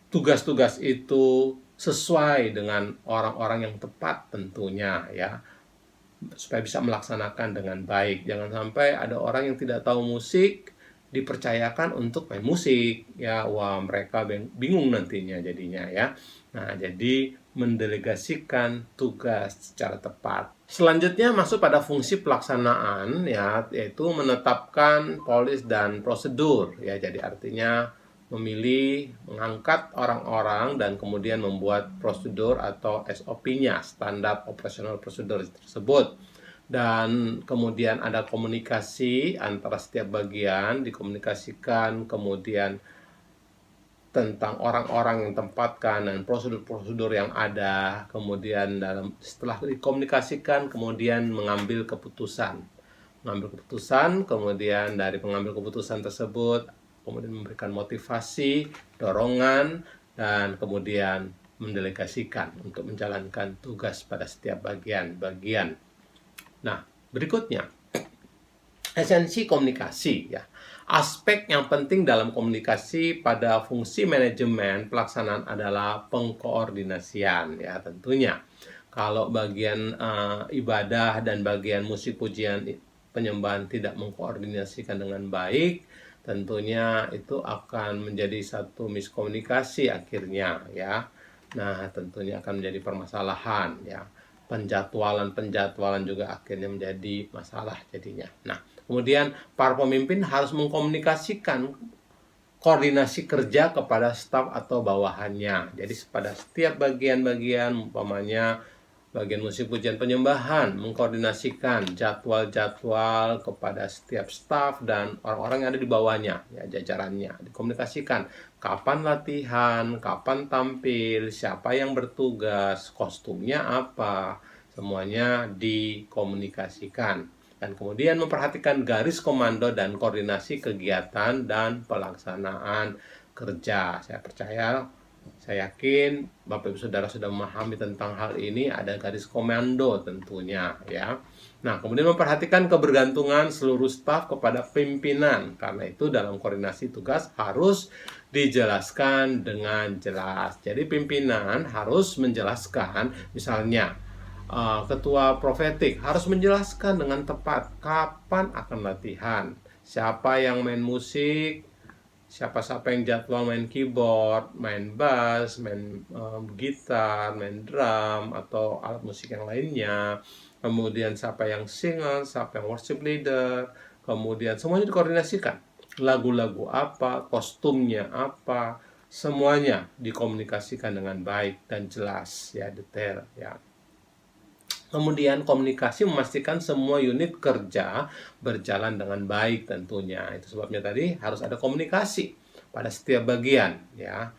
tugas-tugas itu sesuai dengan orang-orang yang tepat tentunya, ya, supaya bisa melaksanakan dengan baik. Jangan sampai ada orang yang tidak tahu musik dipercayakan untuk main musik, ya. Wah, mereka bingung nantinya jadinya, ya. Nah, jadi mendelegasikan tugas secara tepat. Selanjutnya masuk pada fungsi pelaksanaan, ya, yaitu menetapkan polis dan prosedur, ya. Jadi artinya memilih, mengangkat orang-orang, dan kemudian membuat prosedur atau SOP-nya, Standard Operational Procedure tersebut. Dan kemudian ada komunikasi antara setiap bagian, dikomunikasikan, kemudian tentang orang-orang yang tempatkan dan prosedur-prosedur yang ada, kemudian setelah dikomunikasikan, kemudian mengambil keputusan, kemudian dari pengambil keputusan tersebut kemudian memberikan motivasi, dorongan, dan kemudian mendelegasikan untuk menjalankan tugas pada setiap bagian-bagian. Nah, berikutnya, esensi komunikasi, ya. Aspek yang penting dalam komunikasi pada fungsi manajemen pelaksanaan adalah pengkoordinasian, ya, tentunya. Kalau bagian ibadah dan bagian musik pujian penyembahan tidak mengkoordinasikan dengan baik, tentunya itu akan menjadi satu miskomunikasi akhirnya ya. Nah, tentunya akan menjadi permasalahan ya. Penjadwalan juga akhirnya menjadi masalah jadinya. Nah, kemudian para pemimpin harus mengkomunikasikan koordinasi kerja kepada staf atau bawahannya. Jadi pada setiap bagian-bagian, umpamanya bagian musik pujian penyembahan, mengkoordinasikan jadwal-jadwal kepada setiap staf dan orang-orang yang ada di bawahnya, ya jajarannya, dikomunikasikan kapan latihan, kapan tampil, siapa yang bertugas, kostumnya apa, semuanya dikomunikasikan. Dan kemudian memperhatikan garis komando dan koordinasi kegiatan dan pelaksanaan kerja. Saya yakin Bapak Ibu Saudara sudah memahami tentang hal ini, ada garis komando tentunya ya. Nah, kemudian memperhatikan kebergantungan seluruh staf kepada pimpinan. Karena itu dalam koordinasi tugas harus dijelaskan dengan jelas. Jadi pimpinan harus menjelaskan, misalnya ketua profetik harus menjelaskan dengan tepat kapan akan latihan, siapa yang main musik, siapa yang jadwal main keyboard, main bass, main gitar, main drum, atau alat musik yang lainnya. Kemudian siapa yang singer, siapa yang worship leader. Kemudian semuanya dikoordinasikan. Lagu-lagu apa, kostumnya apa, semuanya dikomunikasikan dengan baik dan jelas, ya, detail, ya. Kemudian komunikasi memastikan semua unit kerja berjalan dengan baik tentunya. Itu sebabnya tadi harus ada komunikasi pada setiap bagian ya.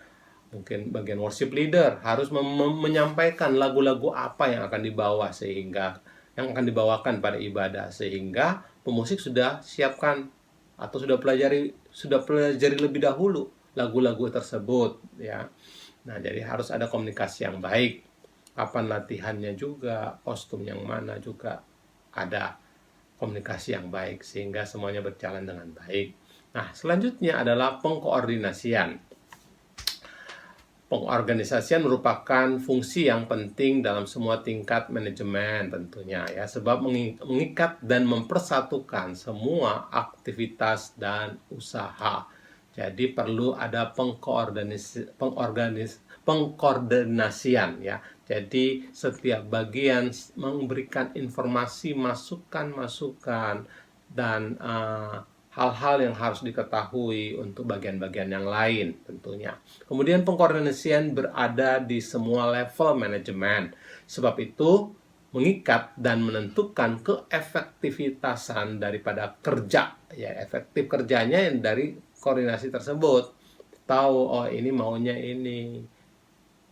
Mungkin bagian worship leader harus menyampaikan lagu-lagu apa yang akan dibawa yang akan dibawakan pada ibadah, sehingga pemusik sudah siapkan atau sudah pelajari lebih dahulu lagu-lagu tersebut ya. Nah, jadi harus ada komunikasi yang baik. Kapan latihannya juga, kostum yang mana juga ada komunikasi yang baik sehingga semuanya berjalan dengan baik. Nah, selanjutnya adalah pengkoordinasian. Pengorganisasian merupakan fungsi yang penting dalam semua tingkat manajemen tentunya ya, sebab mengikat dan mempersatukan semua aktivitas dan usaha. Jadi perlu ada pengkoordinasian ya. Jadi setiap bagian memberikan informasi, masukan-masukan dan hal-hal yang harus diketahui untuk bagian-bagian yang lain tentunya. Kemudian pengkoordinasian berada di semua level manajemen. Sebab itu mengikat dan menentukan keefektivitasan daripada kerja. Ya, efektif kerjanya yang dari koordinasi tersebut. Tahu, oh ini maunya ini.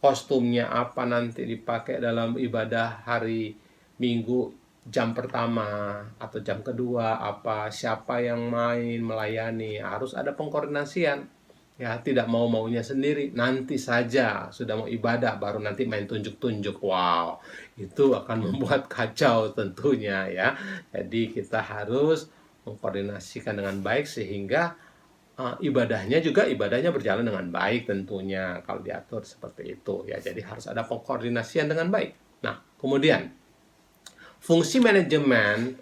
Kostumnya apa nanti dipakai dalam ibadah hari Minggu jam pertama atau jam kedua apa, siapa yang main melayani, harus ada pengkoordinasian ya, tidak maunya sendiri, nanti saja sudah mau ibadah baru nanti main tunjuk-tunjuk. Wow, itu akan membuat kacau tentunya ya. Jadi kita harus mengkoordinasikan dengan baik sehingga ibadahnya berjalan dengan baik tentunya kalau diatur seperti itu ya. Jadi harus ada pengkoordinasian dengan baik. Nah, kemudian fungsi manajemen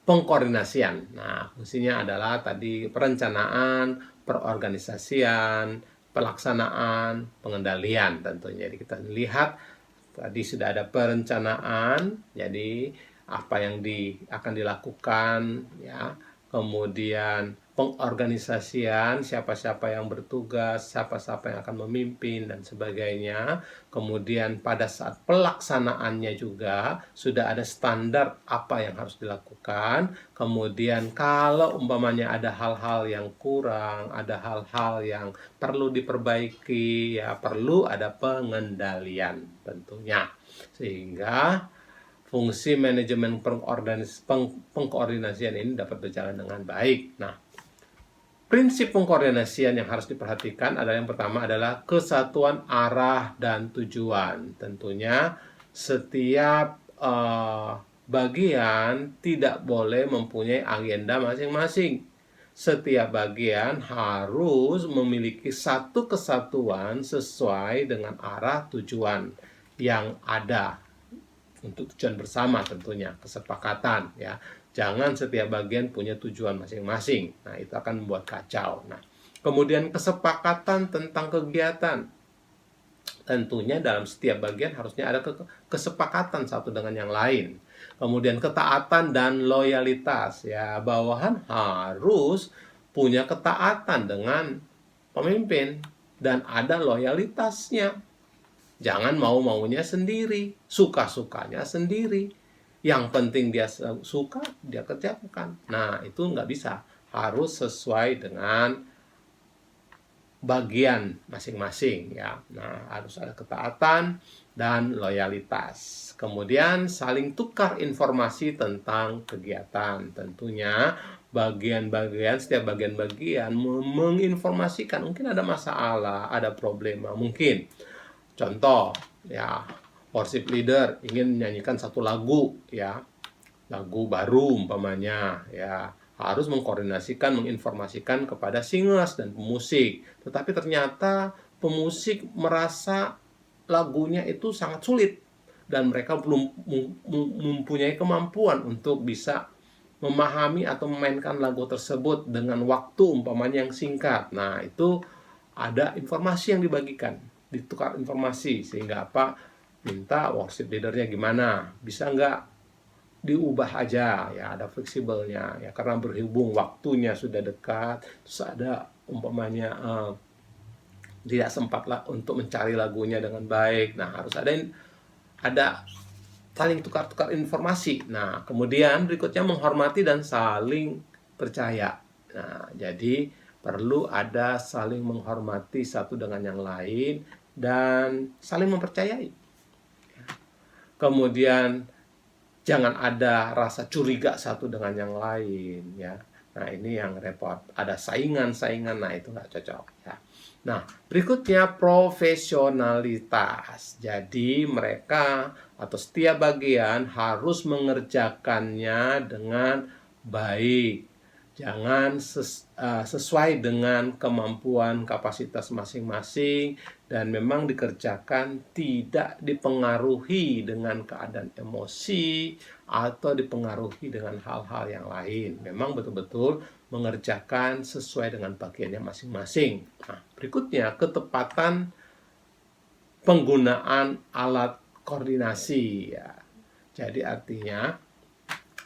pengkoordinasian. Nah, fungsinya adalah tadi perencanaan, perorganisasian, pelaksanaan, pengendalian tentunya. Jadi kita lihat tadi sudah ada perencanaan, jadi apa yang akan dilakukan ya. Kemudian pengorganisasian, siapa-siapa yang bertugas, siapa-siapa yang akan memimpin dan sebagainya. Kemudian pada saat pelaksanaannya juga sudah ada standar apa yang harus dilakukan. Kemudian kalau umpamanya ada hal-hal yang kurang, ada hal-hal yang perlu diperbaiki, ya perlu ada pengendalian tentunya. Sehingga fungsi manajemen pengkoordinasian ini dapat berjalan dengan baik. Nah, prinsip pengkoordinasian yang harus diperhatikan adalah yang pertama adalah kesatuan arah dan tujuan. Tentunya setiap bagian tidak boleh mempunyai agenda masing-masing. Setiap bagian harus memiliki satu kesatuan sesuai dengan arah tujuan yang ada untuk tujuan bersama tentunya, kesepakatan ya. Jangan setiap bagian punya tujuan masing-masing. Nah, itu akan membuat kacau. Nah, kemudian kesepakatan tentang kegiatan. Tentunya dalam setiap bagian harusnya ada kesepakatan satu dengan yang lain. Kemudian ketaatan dan loyalitas. Ya, bawahan harus punya ketaatan dengan pemimpin dan ada loyalitasnya. Jangan mau-maunya sendiri, suka-sukanya sendiri. Yang penting dia suka, dia kerjakan. Nah, itu nggak bisa. Harus sesuai dengan bagian masing-masing ya. Nah, harus ada ketaatan dan loyalitas. Kemudian saling tukar informasi tentang kegiatan. Tentunya setiap bagian-bagian menginformasikan mungkin ada masalah, ada problema, mungkin. Contoh ya, worship leader ingin menyanyikan satu lagu ya, lagu baru umpamanya ya, harus mengkoordinasikan, menginformasikan kepada singers dan pemusik. Tetapi ternyata pemusik merasa lagunya itu sangat sulit dan mereka belum mempunyai kemampuan untuk bisa memahami atau memainkan lagu tersebut dengan waktu umpamanya yang singkat. Nah, itu ada informasi yang dibagikan, ditukar informasi, sehingga apa? Minta worship leadernya gimana, bisa nggak diubah aja ya, ada fleksibelnya ya, karena berhubung waktunya sudah dekat, terus ada umpamanya tidak sempat lah untuk mencari lagunya dengan baik. Nah, harus ada saling tukar-tukar informasi. Nah, kemudian berikutnya menghormati dan saling percaya. Nah, jadi perlu ada saling menghormati satu dengan yang lain dan saling mempercayai. Kemudian jangan ada rasa curiga satu dengan yang lain ya. Nah, ini yang repot. Ada saingan-saingan, nah itu nggak cocok ya. Nah, berikutnya profesionalitas. Jadi mereka atau setiap bagian harus mengerjakannya dengan baik. Jangan sesuai dengan kemampuan kapasitas masing-masing dan memang dikerjakan tidak dipengaruhi dengan keadaan emosi atau dipengaruhi dengan hal-hal yang lain. Memang betul-betul mengerjakan sesuai dengan bagiannya masing-masing. Nah, berikutnya ketepatan penggunaan alat koordinasi ya. Jadi artinya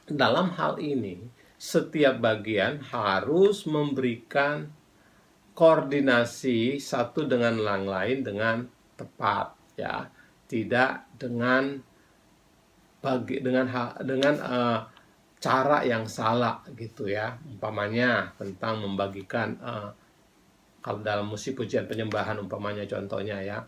dalam hal ini setiap bagian harus memberikan koordinasi satu dengan yang lain dengan tepat ya, tidak dengan cara yang salah gitu ya. Umpamanya tentang membagikan kalau dalam musik pujian penyembahan umpamanya contohnya ya,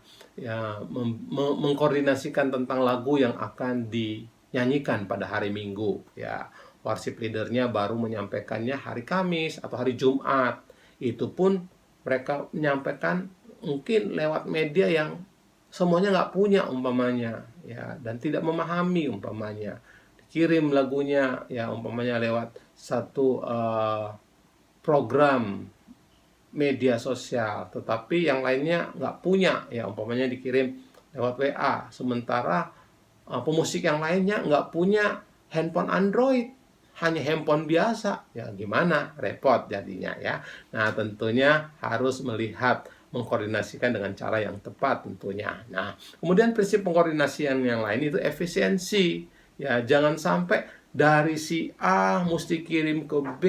mengkoordinasikan tentang lagu yang akan dinyanyikan pada hari Minggu ya. Worship leadernya baru menyampaikannya hari Kamis atau hari Jumat. Itu pun mereka menyampaikan mungkin lewat media yang semuanya nggak punya umpamanya ya, dan tidak memahami umpamanya. Dikirim lagunya ya umpamanya lewat satu program media sosial, tetapi yang lainnya nggak punya ya, umpamanya dikirim lewat WA, sementara pemusik yang lainnya nggak punya handphone Android, hanya handphone biasa ya, gimana, repot jadinya ya. Nah, tentunya harus melihat mengkoordinasikan dengan cara yang tepat tentunya. Nah, kemudian prinsip pengkoordinasian yang lain itu efisiensi ya, jangan sampai dari si A mesti kirim ke B,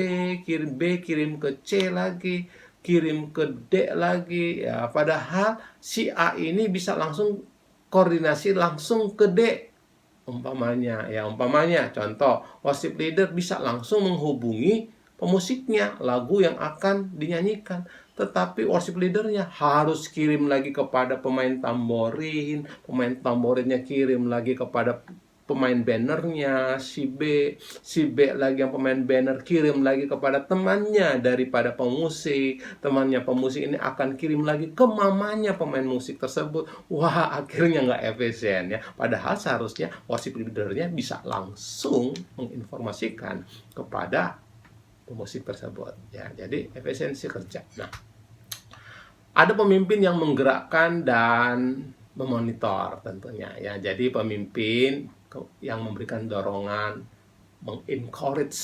kirim ke C lagi, kirim ke D lagi ya, padahal si A ini bisa langsung koordinasi langsung ke D umpamanya ya. Umpamanya contoh, worship leader bisa langsung menghubungi pemusiknya lagu yang akan dinyanyikan, tetapi worship leadernya harus kirim lagi kepada pemain tamborinnya kirim lagi kepada pemain bannernya si B lagi yang pemain banner kirim lagi kepada temannya daripada pemusik, temannya pemusik ini akan kirim lagi ke mamanya pemain musik tersebut. Wah, akhirnya nggak efisien ya, padahal seharusnya worship leadernya bisa langsung menginformasikan kepada pemusik tersebut ya. Jadi efisiensi kerja. Nah, ada pemimpin yang menggerakkan dan memonitor tentunya ya. Jadi pemimpin yang memberikan dorongan, mengencourage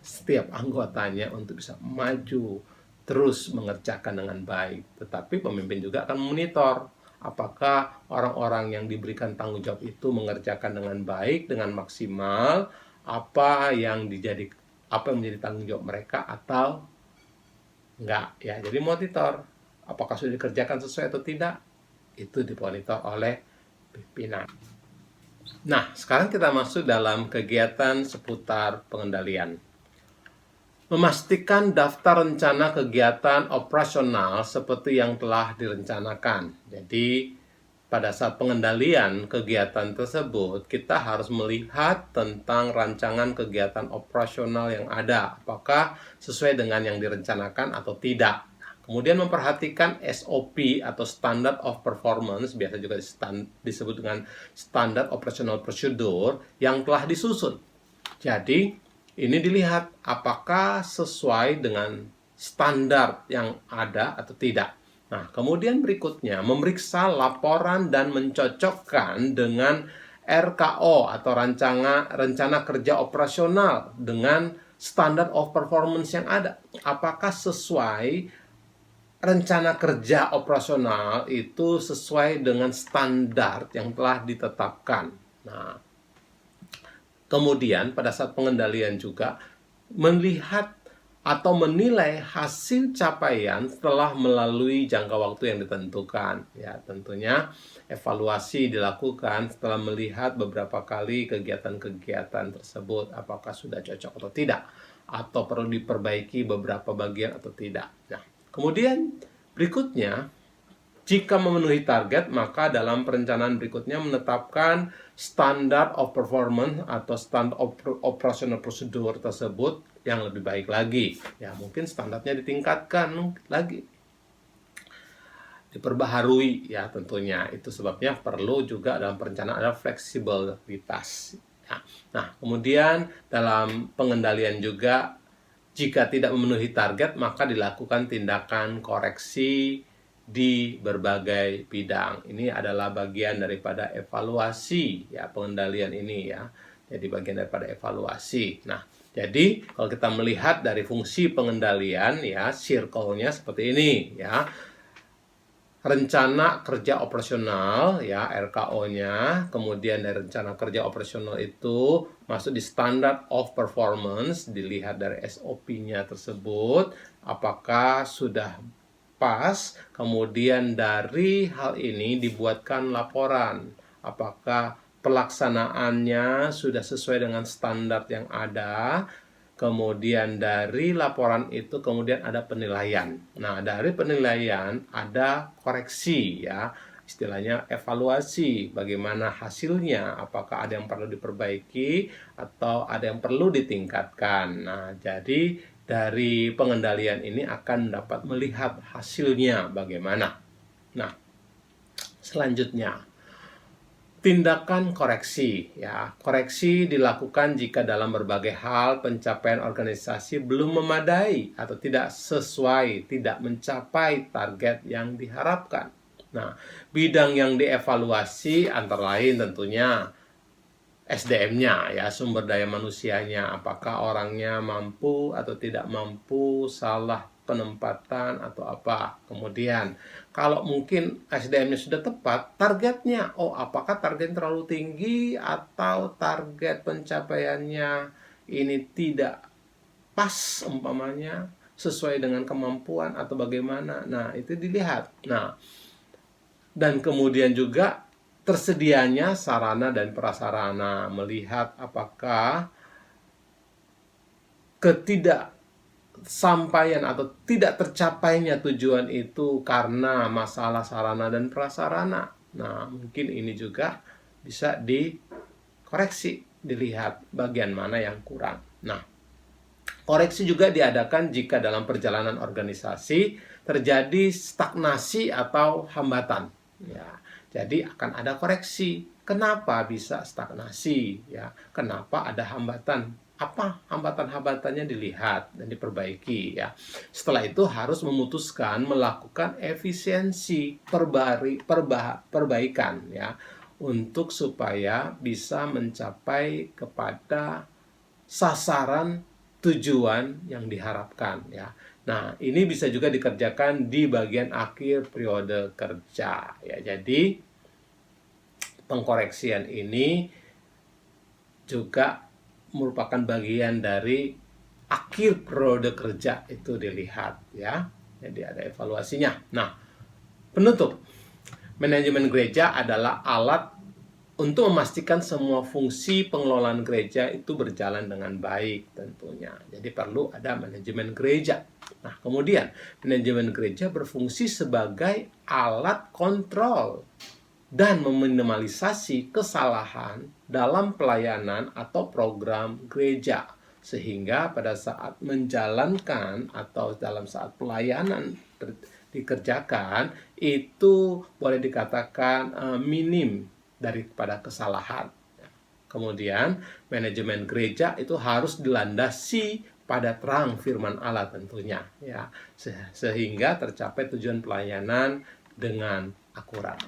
setiap anggotanya untuk bisa maju terus mengerjakan dengan baik. Tetapi pemimpin juga akan memonitor apakah orang-orang yang diberikan tanggung jawab itu mengerjakan dengan baik, dengan maksimal, apa yang menjadi tanggung jawab mereka atau enggak ya. Jadi monitor apakah sudah dikerjakan sesuai atau tidak, itu dimonitor oleh pimpinan. Nah, sekarang kita masuk dalam kegiatan seputar pengendalian. Memastikan daftar rencana kegiatan operasional seperti yang telah direncanakan. Jadi, pada saat pengendalian kegiatan tersebut, kita harus melihat tentang rancangan kegiatan operasional yang ada, apakah sesuai dengan yang direncanakan atau tidak. Kemudian memperhatikan SOP atau Standard of Performance, biasa juga disebut dengan Standard Operational Procedure, yang telah disusun. Jadi, ini dilihat apakah sesuai dengan standar yang ada atau tidak. Nah, kemudian berikutnya memeriksa laporan dan mencocokkan dengan RKO atau rencana kerja operasional dengan Standard of Performance yang ada. Apakah sesuai rencana kerja operasional itu sesuai dengan standar yang telah ditetapkan. Nah, kemudian pada saat pengendalian juga melihat atau menilai hasil capaian setelah melalui jangka waktu yang ditentukan. Ya, tentunya evaluasi dilakukan setelah melihat beberapa kali kegiatan-kegiatan tersebut apakah sudah cocok atau tidak, atau perlu diperbaiki beberapa bagian atau tidak. Nah, kemudian berikutnya, jika memenuhi target, maka dalam perencanaan berikutnya menetapkan standard of performance atau standard operational procedure tersebut yang lebih baik lagi. Ya, mungkin standarnya ditingkatkan lagi, diperbaharui ya tentunya. Itu sebabnya perlu juga dalam perencanaan ada fleksibilitas. Ya. Nah, kemudian dalam pengendalian juga, jika tidak memenuhi target, maka dilakukan tindakan koreksi di berbagai bidang. Ini adalah bagian daripada evaluasi ya, pengendalian ini ya. Jadi bagian daripada evaluasi. Nah, jadi kalau kita melihat dari fungsi pengendalian ya, circle-nya seperti ini ya. Rencana kerja operasional ya, RKO-nya, kemudian dari rencana kerja operasional itu masuk di standard of performance, dilihat dari SOP-nya tersebut apakah sudah pas. Kemudian dari hal ini dibuatkan laporan apakah pelaksanaannya sudah sesuai dengan standar yang ada. Kemudian dari laporan itu kemudian ada penilaian. Nah, dari penilaian ada koreksi ya, istilahnya evaluasi, bagaimana hasilnya, apakah ada yang perlu diperbaiki atau ada yang perlu ditingkatkan. Nah, jadi dari pengendalian ini akan dapat melihat hasilnya bagaimana. Nah, selanjutnya tindakan koreksi ya. Koreksi dilakukan jika dalam berbagai hal pencapaian organisasi belum memadai atau tidak sesuai, tidak mencapai target yang diharapkan. Nah, bidang yang dievaluasi antara lain tentunya SDM-nya ya, sumber daya manusianya, apakah orangnya mampu atau tidak mampu, salah penempatan atau apa. Kemudian kalau mungkin SDM-nya sudah tepat, targetnya, apakah target terlalu tinggi atau target pencapaiannya ini tidak pas umpamanya, sesuai dengan kemampuan atau bagaimana. Nah, itu dilihat. Nah, dan kemudian juga tersedianya sarana dan prasarana, melihat apakah ketidaksampaian atau tidak tercapainya tujuan itu karena masalah sarana dan prasarana. Nah, mungkin ini juga bisa dikoreksi, dilihat bagian mana yang kurang. Nah, koreksi juga diadakan jika dalam perjalanan organisasi terjadi stagnasi atau hambatan. Ya, jadi akan ada koreksi. Kenapa bisa stagnasi? Ya, kenapa ada hambatan? Apa hambatan-hambatannya dilihat dan diperbaiki ya. Setelah itu harus memutuskan melakukan efisiensi perbaikan ya, untuk supaya bisa mencapai kepada sasaran tujuan yang diharapkan ya. Nah, ini bisa juga dikerjakan di bagian akhir periode kerja ya. Jadi pengkoreksian ini juga merupakan bagian dari akhir periode kerja itu dilihat ya. Jadi ada evaluasinya. Nah, penutup. Manajemen gereja adalah alat untuk memastikan semua fungsi pengelolaan gereja itu berjalan dengan baik tentunya. Jadi perlu ada manajemen gereja. Nah, kemudian manajemen gereja berfungsi sebagai alat kontrol dan meminimalisasi kesalahan dalam pelayanan atau program gereja. Sehingga pada saat menjalankan atau dalam saat pelayanan dikerjakan, itu boleh dikatakan minim daripada kesalahan. Kemudian, manajemen gereja itu harus dilandasi pada terang firman Allah tentunya, ya, sehingga tercapai tujuan pelayanan dengan akurat.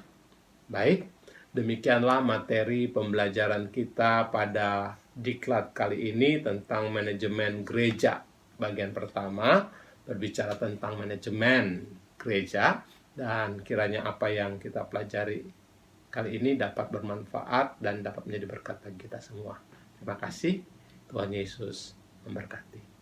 Baik, demikianlah materi pembelajaran kita pada diklat kali ini tentang manajemen gereja. Bagian pertama berbicara tentang manajemen gereja, dan kiranya apa yang kita pelajari kali ini dapat bermanfaat dan dapat menjadi berkat bagi kita semua. Terima kasih. Tuhan Yesus memberkati.